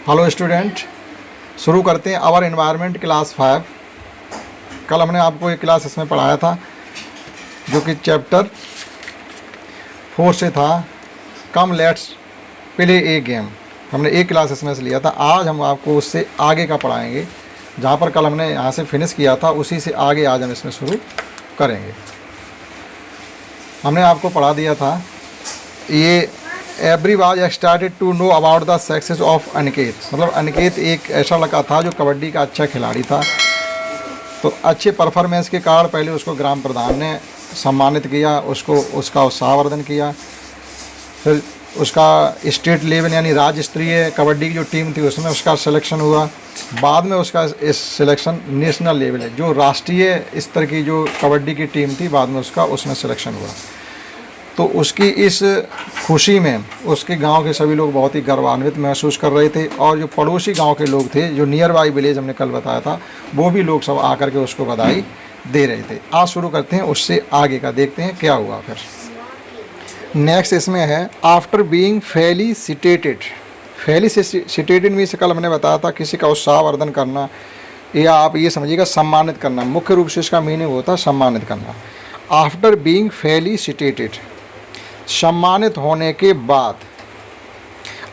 Hello student, शुरू करते हैं आवर एनवायरनमेंट क्लास 5। कल हमने आपको एक क्लास इसमें पढ़ाया था जो कि चैप्टर 4 से था, come let's play A game. हमने एक क्लास इसमें से लिया था। आज हम आपको उससे आगे का पढ़ाएंगे। जहाँ पर कल हमने यहाँ से फिनिश किया था उसी से आगे आज हम इसमें शुरू करेंगे। हमने आपको पढ़ा दिया था ये every was excited to know about the success of Aniket. मतलब अनिकेत एक ऐसा लड़का था जो कबड्डी का अच्छा खिलाड़ी था। तो अच्छे परफॉर्मेंस के कारण पहले उसको ग्राम प्रधान ने सम्मानित किया, उसको उसका उत्साहवर्धन किया। फिर उसका स्टेट लेवल यानी राज्य स्तरीय कबड्डी की जो टीम थी उसमें उसका सिलेक्शन हुआ। बाद में उसका इस सिलेक्शन नेशनल लेवल है जो राष्ट्रीय स्तर की जो कबड्डी की टीम थी, बाद में उसका उसमें सिलेक्शन हुआ। तो उसकी इस खुशी में उसके गांव के सभी लोग बहुत ही गर्वान्वित महसूस कर रहे थे और जो पड़ोसी गांव के लोग थे, जो नियर बाई विलेज हमने कल बताया था, वो भी लोग सब आकर के उसको बधाई दे रहे थे। आज शुरू करते हैं उससे आगे का, देखते हैं क्या हुआ। फिर नेक्स्ट इसमें है आफ्टर बीइंग फेलिसिटेटेड। फेलिसिटेटेड में से कल हमने बताया था किसी का उत्साहवर्धन करना, या आप ये समझिएगा सम्मानित करना। मुख्य रूप से इसका मीनिंग होता है सम्मानित करना। आफ्टर बीइंग फेलिसिटेटेड, सम्मानित होने के बाद,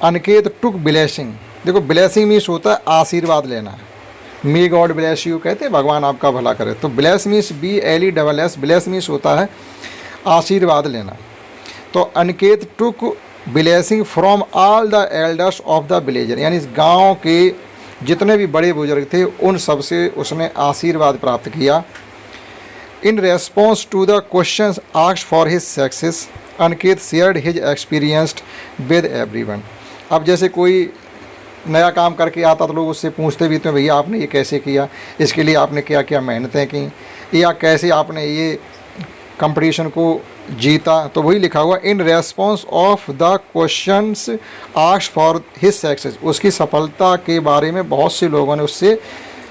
अनिकेत टुक ब्लेसिंग। देखो ब्लेसिंग मीन्स होता है आशीर्वाद लेना। मे गॉड ब्लेस यू कहते हैं, भगवान आपका भला करे। तो bless means BLESS, bless means होता है आशीर्वाद लेना। तो Aniket took blessing from all the elders of the villager, यानी इस गांव के जितने भी बड़े बुजुर्ग थे उन सब से उसने आशीर्वाद प्राप्त किया। In response to the question asked for his success, Aniket shared his experienced with everyone. अब जैसे कोई नया काम करके आता तो लोग उससे पूछते भी थे, भैया आपने ये कैसे किया, इसके लिए आपने क्या क्या मेहनतें की, या कैसे आपने ये कंपटीशन को जीता। तो वही लिखा हुआ in response of the questions asked for his success. उसकी सफलता के बारे में बहुत से लोगों ने उससे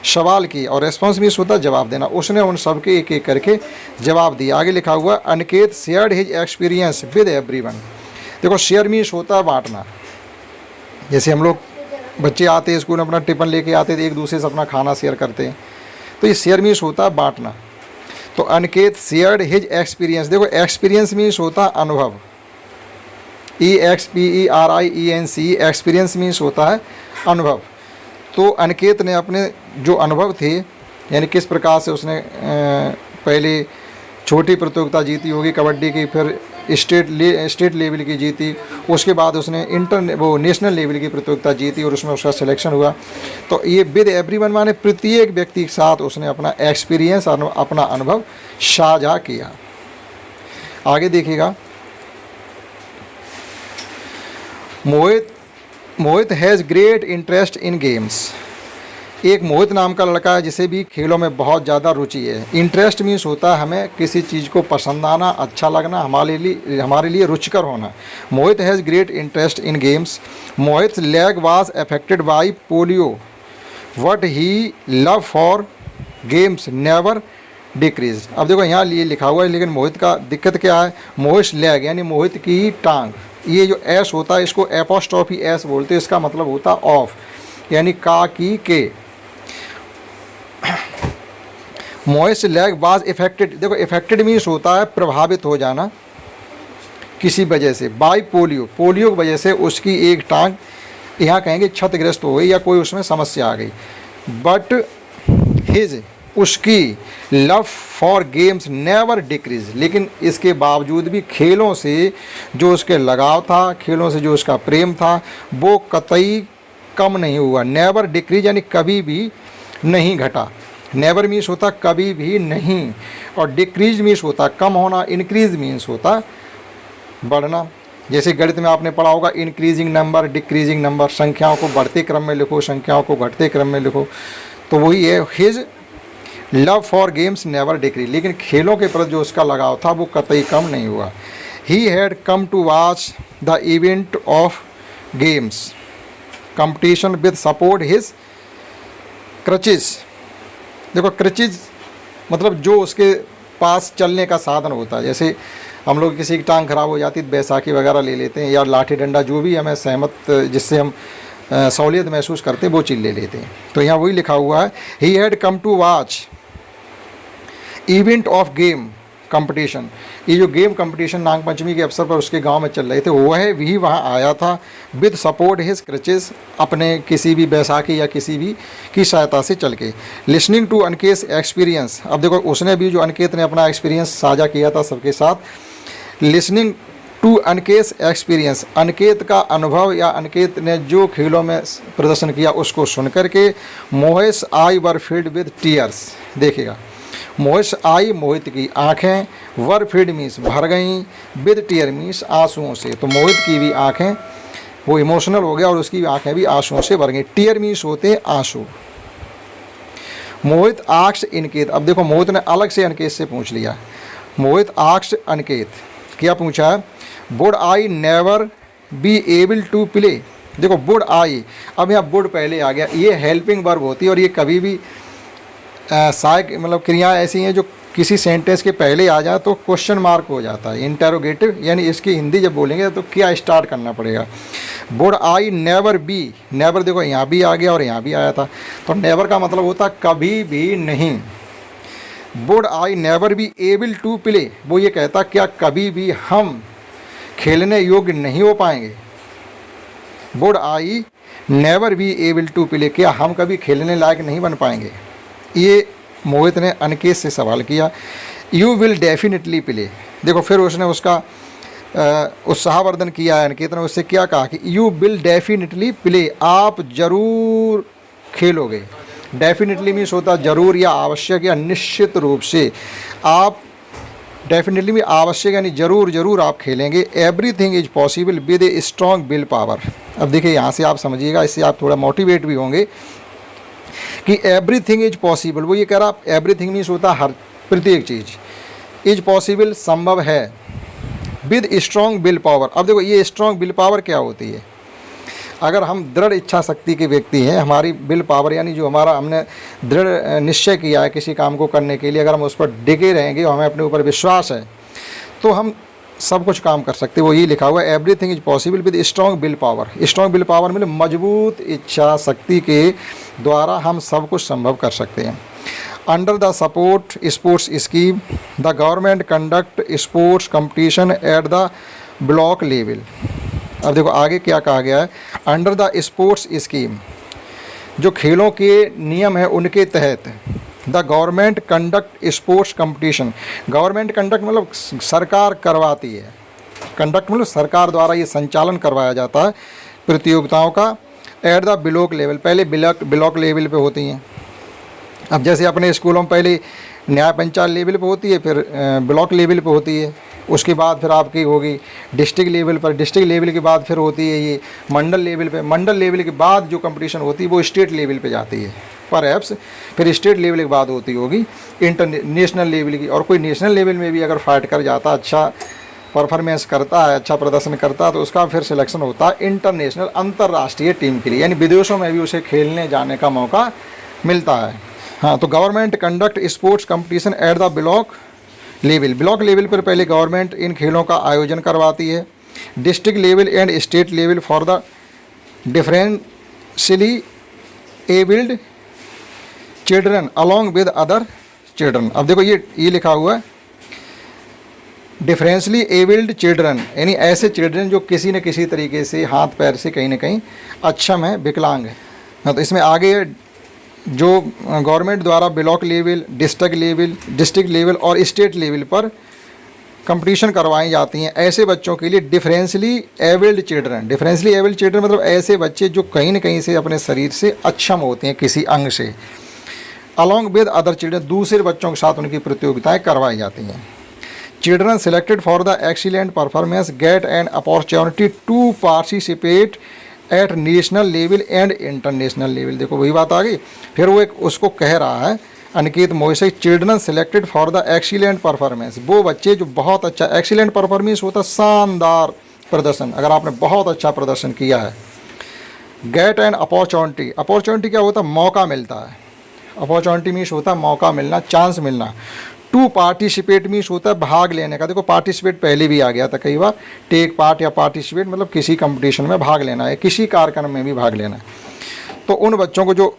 सवाल किए, और रेस्पॉन्स मीन्स होता है जवाब देना। उसने उन सब के एक एक करके जवाब दिया। आगे लिखा हुआ Aniket shared his experience with everyone. देखो शेयर मीन्स होता है बांटना। जैसे हम लोग बच्चे आते हैं स्कूल में, अपना टिफिन लेके आते थे, एक दूसरे से अपना खाना शेयर करते हैं, तो ये शेयर मीन्स होता है बांटना। तो अनिकेत शेयर्ड हिज एक्सपीरियंस। देखो एक्सपीरियंस मीन्स होता है अनुभव, EXPERIENC। एक्सपीरियंस मीन्स होता है अनुभव। तो अनिकेत ने अपने जो अनुभव थे, यानी किस प्रकार से उसने पहले छोटी प्रतियोगिता जीती होगी कबड्डी की, फिर स्टेट लेवल की जीती, उसके बाद उसने नेशनल लेवल की प्रतियोगिता जीती और उसमें उसका सिलेक्शन हुआ। तो ये विद एवरीवन माने प्रत्येक व्यक्ति के साथ उसने अपना एक्सपीरियंस और अपना अनुभव साझा किया। आगे देखिएगा, Mohit has great interest in games. एक मोहित नाम का लड़का है जिसे भी खेलों में बहुत ज़्यादा रुचि है। इंटरेस्ट मीन्स होता है हमें किसी चीज़ को पसंद आना, अच्छा लगना, हमारे लिए रुचिकर होना। Mohit has great interest in games. Mohit leg was affected by polio, but he love for games never decrease. अब देखो यहाँ ये लिखा हुआ है, लेकिन मोहित का दिक्कत क्या है, मोहित लेग यानी मोहित की टांग, ये जो एस होता है इसको एपोस्ट्रोफी एस बोलते हैं। इसका मतलब होता है ऑफ, यानी का की के। मोहित लेग वाज इफेक्टेड। देखो इफेक्टेड मीन्स होता है प्रभावित हो जाना किसी वजह से, बाई पोलियो, पोलियो की वजह से उसकी एक टांग यहाँ कहेंगे क्षतिग्रस्त हो गई या कोई उसमें समस्या आ गई। बट हिज, उसकी love for games never decrease, लेकिन इसके बावजूद भी खेलों से जो उसके लगाव था, खेलों से जो उसका प्रेम था, वो कतई कम नहीं हुआ। नेवर डिक्रीज यानी कभी भी नहीं घटा। नेवर मीन्स होता कभी भी नहीं, और डिक्रीज मीन्स होता कम होना, इंक्रीज मीन्स होता बढ़ना। जैसे गणित में आपने पढ़ा होगा इंक्रीजिंग नंबर, डिक्रीजिंग नंबर, संख्याओं को बढ़ते क्रम में लिखो, संख्याओं को घटते क्रम में लिखो। तो वही है, his love for games never decrease, लेकिन खेलों के प्रति जो उसका लगाव था वो कतई कम नहीं हुआ। He had come to watch the event of games competition with support his crutches. देखो क्रचेस मतलब जो उसके पास चलने का साधन होता है। जैसे हम लोग किसी की टांग खराब हो जाती है, बैसाखी वगैरह ले लेते हैं, या लाठी डंडा, जो भी हमें सहमत जिससे हम सहूलियत महसूस करते वो चीज़ ले लेते हैं। तो यहाँ वही लिखा हुआ है, he had come to watch event of game competition. ये जो गेम कंपटीशन नाग पंचमी के अवसर पर उसके गांव में चल रहे थे, वह भी वहाँ आया था विद सपोर्ट हिज क्रचेस, अपने किसी भी बैसाखी या किसी भी की सहायता से चल के। लिसनिंग टू अनकेत एक्सपीरियंस, अब देखो उसने भी, जो अनकेत ने अपना एक्सपीरियंस साझा किया था सबके साथ। लिसनिंग टू अनकेत एक्सपीरियंस, अनकेत का अनुभव या अनकेत ने जो खेलों में प्रदर्शन किया उसको सुन करके। मोहिस आई वर फिल्ड विद टीयर्स, देखिएगा, मोहिश आई मोहित की आँखें, वर फिल्ड मीन्स भर गईं, विद टीयर मीन्स आंसुओं से। तो मोहित की भी आँखें, वो इमोशनल हो गया और उसकी भी आँखें भी आंसुओं से भर गई। टीयर मीन्स होते आंसू। मोहित आक्स इनकेत, अब देखो मोहित ने अलग से अनकेत से पूछ लिया। मोहित आक्स अनकेत, क्या पूछा है? Would I never be able to play, देखो वुड आई, अब यहाँ वुड पहले आ गया, ये हेल्पिंग वर्ब होती है और ये कभी भी सहायक मतलब क्रियाएं ऐसी हैं जो किसी सेंटेंस के पहले आ जाए तो क्वेश्चन मार्क हो जाता है, इंटेरोगेटिव, यानी इसकी हिंदी जब बोलेंगे तो क्या स्टार्ट करना पड़ेगा। Would I never B, never देखो यहाँ भी आ गया और यहाँ भी आया था, तो नेवर का मतलब होता कभी भी नहीं। Would I never be able to play, वो ये कहता क्या कभी भी हम खेलने योग्य नहीं हो पाएंगे। Would I never be able to play, क्या हम कभी खेलने लायक नहीं बन पाएंगे। ये मोहित ने अनकेत से सवाल किया। यू विल डेफिनेटली प्ले, देखो फिर उसने उसका उत्साहवर्धन किया है। अनकेत ने उससे क्या कहा कि यू विल डेफिनेटली प्ले, आप जरूर खेलोगे। डेफिनेटली मीन्स होता जरूर या आवश्यक या निश्चित रूप से। आप डेफिनेटली में आवश्यक यानी जरूर जरूर आप खेलेंगे। Everything is possible with a strong will power. अब देखिए यहाँ से आप समझिएगा, इससे आप थोड़ा मोटिवेट भी होंगे कि एवरीथिंग इज पॉसिबल, वो ये कह रहा एवरीथिंग मीन्स होता हर प्रत्येक चीज़, इज पॉसिबल संभव है, विद स्ट्रॉन्ग विल पावर। अब देखो ये स्ट्रॉन्ग विल पावर क्या होती है? अगर हम दृढ़ इच्छा शक्ति के व्यक्ति हैं, हमारी विल पावर यानी जो हमारा हमने दृढ़ निश्चय किया है किसी काम को करने के लिए, अगर हम उस पर डिगे रहेंगे और हमें अपने ऊपर विश्वास है तो हम सब कुछ काम कर सकते हैं। वो ये लिखा हुआ है, everything is possible with strong will power. Strong will power मतलब मजबूत इच्छा शक्ति के द्वारा हम सब कुछ संभव कर सकते हैं। Under the support sports scheme the government conduct sports competition at the block level. अब देखो आगे क्या कहा गया है, अंडर द स्पोर्ट्स स्कीम, जो खेलों के नियम है उनके तहत the government conduct sports competition. Government conduct मतलब सरकार करवाती है, कंडक्ट मतलब सरकार द्वारा ये संचालन करवाया जाता है प्रतियोगिताओं का। एट द ब्लॉक लेवल, पहले ब्लॉक लेवल पे होती हैं। अब जैसे अपने स्कूलों में पहले न्याय पंचायत लेवल पे होती है, फिर ब्लॉक लेवल पे होती है, उसके बाद फिर आपकी होगी डिस्ट्रिक्ट लेवल पर, डिस्ट्रिक्ट लेवल के बाद फिर होती है ये मंडल लेवल पे, मंडल लेवल के बाद जो कंपटीशन होती है वो स्टेट लेवल पे जाती है परहैप्स, फिर स्टेट लेवल के बाद होती होगी इंटरनेशनल लेवल की। और कोई नेशनल लेवल में भी अगर फाइट कर जाता, अच्छा परफॉर्मेंस करता है, अच्छा प्रदर्शन करता है, तो उसका फिर सिलेक्शन होता है इंटरनेशनल अंतर्राष्ट्रीय टीम के लिए, यानी विदेशों में भी उसे खेलने जाने का मौका मिलता है। हाँ, तो government conduct sports competition at the block level. Block level पर पहले गवर्नमेंट इन खेलों का आयोजन करवाती है। District level and state level for the differentially abled children along with other children. अब देखो ये लिखा हुआ है डिफरेंशियली एबल्ड चिल्ड्रन, यानी ऐसे चिल्ड्रन जो किसी न किसी तरीके से हाथ पैर से कहीं ना कहीं अक्षम है, विकलांग है। हाँ, तो इसमें आगे जो गवर्नमेंट द्वारा ब्लॉक लेवल, डिस्ट्रिक्ट लेवल और स्टेट लेवल पर कंपटीशन करवाई जाती हैं ऐसे बच्चों के लिए differentially abled children. Differentially abled children मतलब ऐसे बच्चे जो कहीं न कहीं से अपने शरीर से अक्षम होते हैं किसी अंग से। अलॉन्ग विद अदर चिल्ड्रन, दूसरे बच्चों के साथ उनकी प्रतियोगिताएं करवाई जाती हैं। Children selected for the excellent performance get an opportunity to participate at national level and international level. देखो वही बात आ गई। फिर वो एक उसको कह रहा है Aniket Mohit, children selected for the excellent performance, वो बच्चे जो बहुत अच्छा, एक्सीलेंट परफॉर्मेंस होता है शानदार प्रदर्शन, अगर आपने बहुत अच्छा प्रदर्शन किया है। गेट एन अपॉर्चुनिटी, अपॉर्चुनिटी क्या होता है? मौका मिलता है। अपॉर्चुनिटी मीन्स होता है मौका मिलना, चांस मिलना। टू पार्टिसिपेट मीन्स होता है भाग लेने का। देखो पार्टिसिपेट पहले भी आ गया था कई बार, टेक पार्ट या पार्टिसिपेट मतलब किसी कंपटीशन में भाग लेना है, किसी कार्यक्रम में भी भाग लेना है। तो उन बच्चों को जो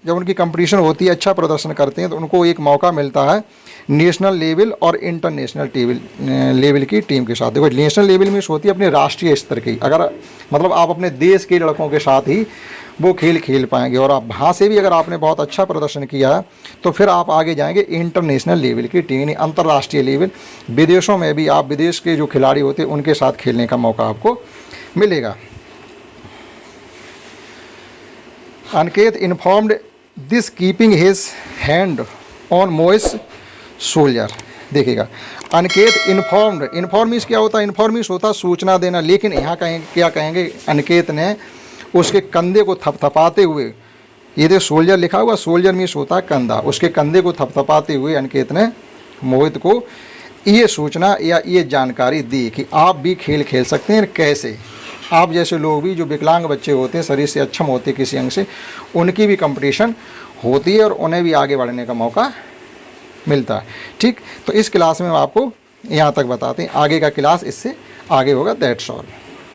जब उनकी कंपटीशन होती है, अच्छा प्रदर्शन करते हैं, तो उनको एक मौका मिलता है नेशनल लेवल और इंटरनेशनल लेवल की टीम के साथ। देखो नेशनल लेवल में होती है अपने राष्ट्रीय स्तर की, अगर मतलब आप अपने देश के लड़कों के साथ ही वो खेल खेल पाएंगे, और आप वहाँ से भी अगर आपने बहुत अच्छा प्रदर्शन किया है तो फिर आप आगे जाएंगे इंटरनेशनल लेवल की टीम, यानी अंतर्राष्ट्रीय लेवल, विदेशों में भी आप विदेश के जो खिलाड़ी होते हैं उनके साथ खेलने का मौका आपको मिलेगा। Aniket informed this keeping his hand on मोइस सोल्जर। देखिएगा अनिकेत इन्फॉर्म मीन्स क्या होता है, इन्फॉर्म मीन्स होता है सूचना देना, लेकिन यहाँ क्या कहेंगे, अनिकेत ने उसके कंधे को थपथपाते हुए, ये देखो सोल्जर लिखा हुआ, सोल्जर मीन्स होता है कंधा, उसके कंधे को थपथपाते हुए अनिकेत ने मोहित को ये सूचना या ये जानकारी दी कि आप भी खेल खेल सकते हैं। कैसे? आप जैसे लोग भी जो विकलांग बच्चे होते हैं, शरीर से अक्षम होते हैं किसी अंग से, उनकी भी कंपटीशन होती है और उन्हें भी आगे बढ़ने का मौका मिलता है। ठीक, तो इस क्लास में हम आपको यहाँ तक बताते हैं, आगे का क्लास इससे आगे होगा। That's all.